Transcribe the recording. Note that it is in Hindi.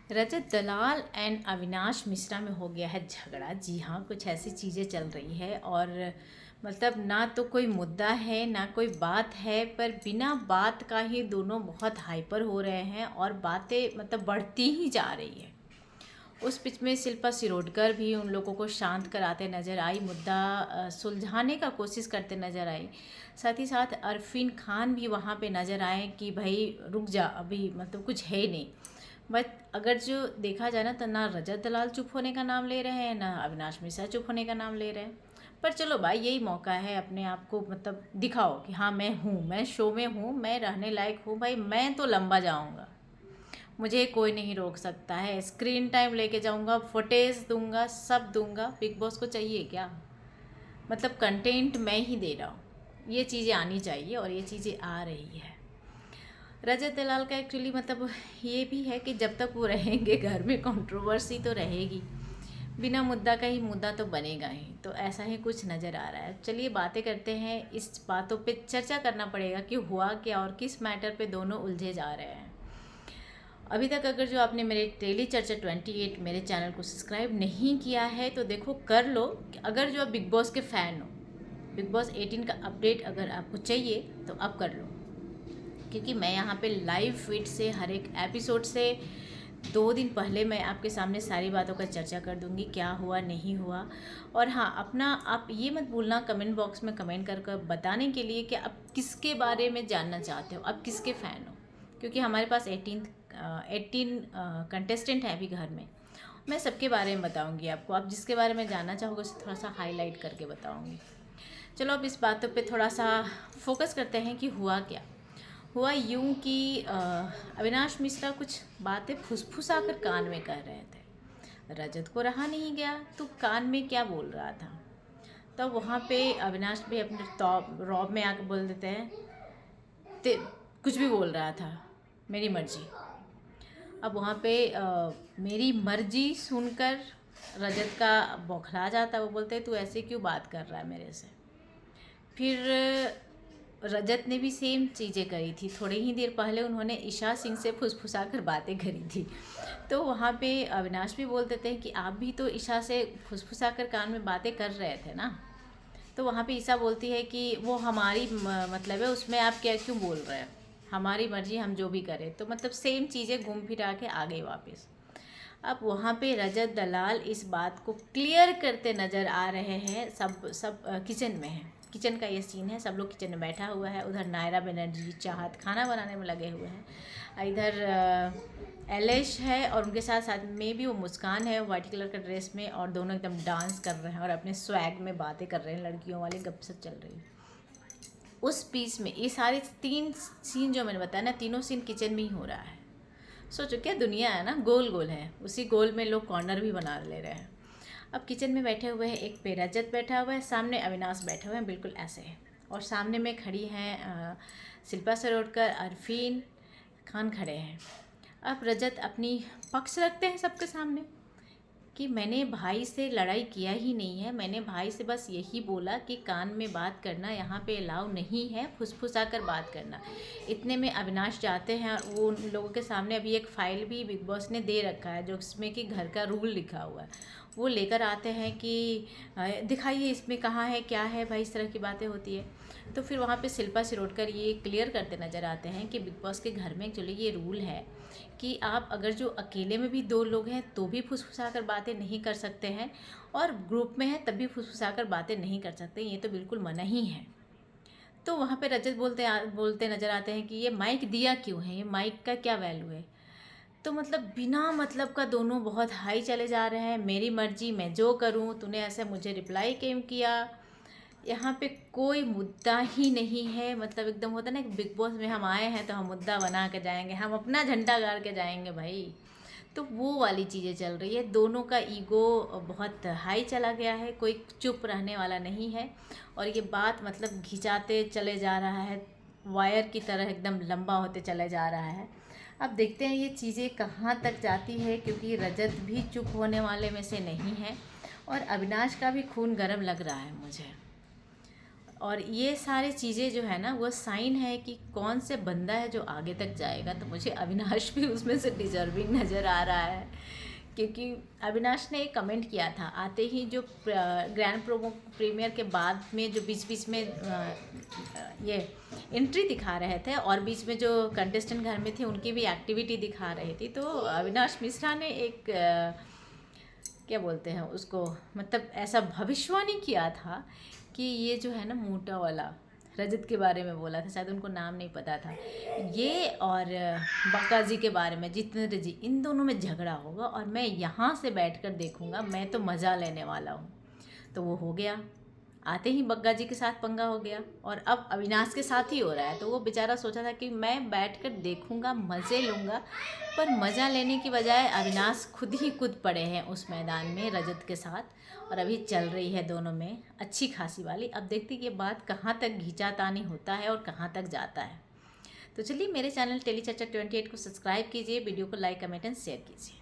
रजत दलाल एंड अविनाश मिश्रा में हो गया है झगड़ा। जी हाँ, कुछ ऐसी चीज़ें चल रही है और मतलब ना तो कोई मुद्दा है ना कोई बात है, पर बिना बात का ही दोनों बहुत हाइपर हो रहे हैं और बातें मतलब बढ़ती ही जा रही है। उस बीच में शिल्पा शिरोडकर भी उन लोगों को शांत कराते नजर आई, मुद्दा सुलझाने का कोशिश करते नजर आई। साथ ही साथ अरफीन खान भी वहाँ पे नज़र आए कि भाई रुक जा, अभी मतलब कुछ है ही नहीं। बट अगर जो देखा जाए ना, तो ना रजत दलाल चुप होने का नाम ले रहे हैं, ना अविनाश मिश्रा चुप होने का नाम ले रहे हैं। पर चलो भाई, यही मौका है अपने आप को मतलब दिखाओ कि हाँ मैं हूँ, मैं शो में हूँ, मैं रहने लायक हूँ। भाई मैं तो लंबा जाऊँगा, मुझे कोई नहीं रोक सकता है। स्क्रीन टाइम लेके जाऊँगा, फुटेज दूंगा, सब दूंगा। बिग बॉस को चाहिए क्या? मतलब कंटेंट मैं ही दे रहा हूँ, ये चीज़ें आनी चाहिए और ये चीज़ें आ रही है। रजत दलाल का एक्चुअली मतलब ये भी है कि जब तक वो रहेंगे घर में कंट्रोवर्सी तो रहेगी, बिना मुद्दा का ही मुद्दा तो बनेगा ही। तो ऐसा ही कुछ नज़र आ रहा है। चलिए बातें करते हैं, इस बातों पे चर्चा करना पड़ेगा कि हुआ क्या और किस मैटर पे दोनों उलझे जा रहे हैं। अभी तक अगर जो आपने मेरे डेली चर्चा 28 मेरे चैनल को सब्सक्राइब नहीं किया है तो देखो कर लो। अगर जो आप बिग बॉस के फ़ैन हो, बिग बॉस 18 का अपडेट अगर आपको चाहिए तो आप कर लो, क्योंकि मैं यहाँ पे लाइव फीड से हर एक एपिसोड से 2 दिन पहले मैं आपके सामने सारी बातों का चर्चा कर दूँगी, क्या हुआ नहीं हुआ। और हाँ, अपना आप ये मत भूलना कमेंट बॉक्स में कमेंट कर बताने के लिए कि आप किसके बारे में जानना चाहते हो, आप किसके फ़ैन हो। क्योंकि हमारे पास 18 कंटेस्टेंट हैं अभी घर में। मैं सबके बारे में बताऊंगी आपको, आप जिसके बारे में जानना चाहोगे उसे थोड़ा सा हाईलाइट करके बताऊंगी। चलो अब इस बातों पे थोड़ा सा फोकस करते हैं कि हुआ क्या। हुआ यूं कि अविनाश मिश्रा कुछ बातें फुसफुसा कर कान में कह रहे थे। रजत को रहा नहीं गया तो कान में क्या बोल रहा था। तब वहाँ पे अविनाश भी अपने टॉप रॉब में आकर बोल देते हैं, कुछ भी बोल रहा था, मेरी मर्जी। अब वहाँ पे मेरी मर्जी सुनकर रजत का बौखला जाता। वो बोलते तू ऐसे क्यों बात कर रहा है मेरे से। फिर रजत ने भी सेम चीज़ें करी थी। थोड़ी ही देर पहले उन्होंने ईशा सिंह से फुसफुसा कर बातें करी थी। तो वहाँ पे अविनाश भी बोल देते हैं कि आप भी तो ईशा से फुसफुसा कर कान में बातें कर रहे थे ना। तो वहाँ पे ईशा बोलती है कि वो हमारी मतलब है, उसमें आप क्या क्यों बोल रहे हैं, हमारी मर्जी, हम जो भी करें। तो मतलब सेम चीज़ें घूम फिरा के आ गई वापस। अब वहाँ पे रजत दलाल इस बात को क्लियर करते नज़र आ रहे हैं। सब किचन में हैं, किचन का ये सीन है। सब लोग किचन में बैठा हुआ है। उधर नायरा बनर्जी चाहत खाना बनाने में लगे हुए हैं। इधर एलेश है और उनके साथ साथ में भी वो मुस्कान है वाइट कलर का ड्रेस में, और दोनों एकदम डांस कर रहे हैं और अपने स्वैग में बातें कर रहे हैं, लड़कियों वाली गपशप चल रही है। उस पीस में ये सारे 3 सीन जो मैंने बताया ना, तीनों सीन किचन में ही हो रहा है। सोचो क्या दुनिया है ना, गोल गोल है, उसी गोल में लोग कॉर्नर भी बना ले रहे हैं। अब किचन में बैठे हुए हैं, एक पे रजत बैठा हुआ है, सामने अविनाश बैठे हुए हैं, बिल्कुल ऐसे है। और सामने में खड़ी हैं शिल्पा शिरोडकर, अरफीन खान खड़े हैं। अब रजत अपनी पक्ष रखते हैं सबके सामने कि मैंने भाई से लड़ाई किया ही नहीं है, मैंने भाई से बस यही बोला कि कान में बात करना यहाँ पे अलाउ नहीं है, फुसफुसा कर बात करना। इतने में अविनाश जाते हैं और वो उन लोगों के सामने अभी एक फ़ाइल भी बिग बॉस ने दे रखा है जो इसमें कि घर का रूल लिखा हुआ है, वो लेकर आते हैं कि दिखाइए इसमें कहाँ है क्या है भाई, इस तरह की बातें होती है। तो फिर वहाँ पे शिल्पा शिरोडकर ये क्लियर करते नज़र आते हैं कि बिग बॉस के घर में एक्चुअली ये रूल है कि आप अगर जो अकेले में भी 2 लोग हैं तो भी फुसफुसा कर बातें नहीं कर सकते हैं, और ग्रुप में है तब भी फुसफुसा कर बातें नहीं कर सकते, ये तो बिल्कुल मना ही है। तो वहाँ पे रजत बोलते नज़र आते हैं कि ये माइक दिया क्यों है, ये माइक का क्या वैल्यू है। तो मतलब बिना मतलब का दोनों बहुत हाई चले जा रहे हैं, मेरी मर्जी, मैं जो करूँ, तूने ऐसे मुझे रिप्लाई क्यों किया। यहाँ पे कोई मुद्दा ही नहीं है। मतलब एकदम होता ना कि बिग बॉस में हम आए हैं तो हम मुद्दा बना के जाएंगे, हम अपना झंडा गाड़ के जाएंगे भाई। तो वो वाली चीज़ें चल रही है, दोनों का ईगो बहुत हाई चला गया है, कोई चुप रहने वाला नहीं है। और ये बात मतलब खिंचाते चले जा रहा है, वायर की तरह एकदम लंबा होते चले जा रहा है। अब देखते हैं ये चीज़ें कहाँ तक जाती है, क्योंकि रजत भी चुप होने वाले में से नहीं है और अविनाश का भी खून गर्म लग रहा है मुझे। और ये सारी चीज़ें जो है ना वो साइन है कि कौन से बंदा है जो आगे तक जाएगा। तो मुझे अविनाश भी उसमें से डिजर्विंग नज़र आ रहा है, क्योंकि अविनाश ने एक कमेंट किया था आते ही, जो ग्रैंड प्रोमो प्रीमियर के बाद में जो बीच बीच में ये एंट्री दिखा रहे थे और बीच में जो कंटेस्टेंट घर में थे उनकी भी एक्टिविटी दिखा रही थी। तो अविनाश मिश्रा ने एक क्या बोलते हैं उसको, मतलब ऐसा भविष्यवाणी किया था कि ये जो है ना मोटा वाला रजत के बारे में बोला था, शायद उनको नाम नहीं पता था, ये और बक्का जी के बारे में, जितेंद्र जी, इन दोनों में झगड़ा होगा और मैं यहाँ से बैठकर देखूँगा, मैं तो मज़ा लेने वाला हूँ। तो वो हो गया, आते ही बग्गा जी के साथ पंगा हो गया और अब अविनाश के साथ ही हो रहा है। तो वो बेचारा सोचा था कि मैं बैठकर देखूंगा, मज़े लूँगा, पर मज़ा लेने की बजाय अविनाश खुद ही कूद पड़े हैं उस मैदान में रजत के साथ। और अभी चल रही है दोनों में अच्छी खासी वाली। अब देखते कि ये बात कहाँ तक घींचातानी होता है और कहाँ तक जाता है। तो चलिए, मेरे चैनल टेली चर्चा 28 को सब्सक्राइब कीजिए, वीडियो को लाइक कमेंट एंड शेयर कीजिए।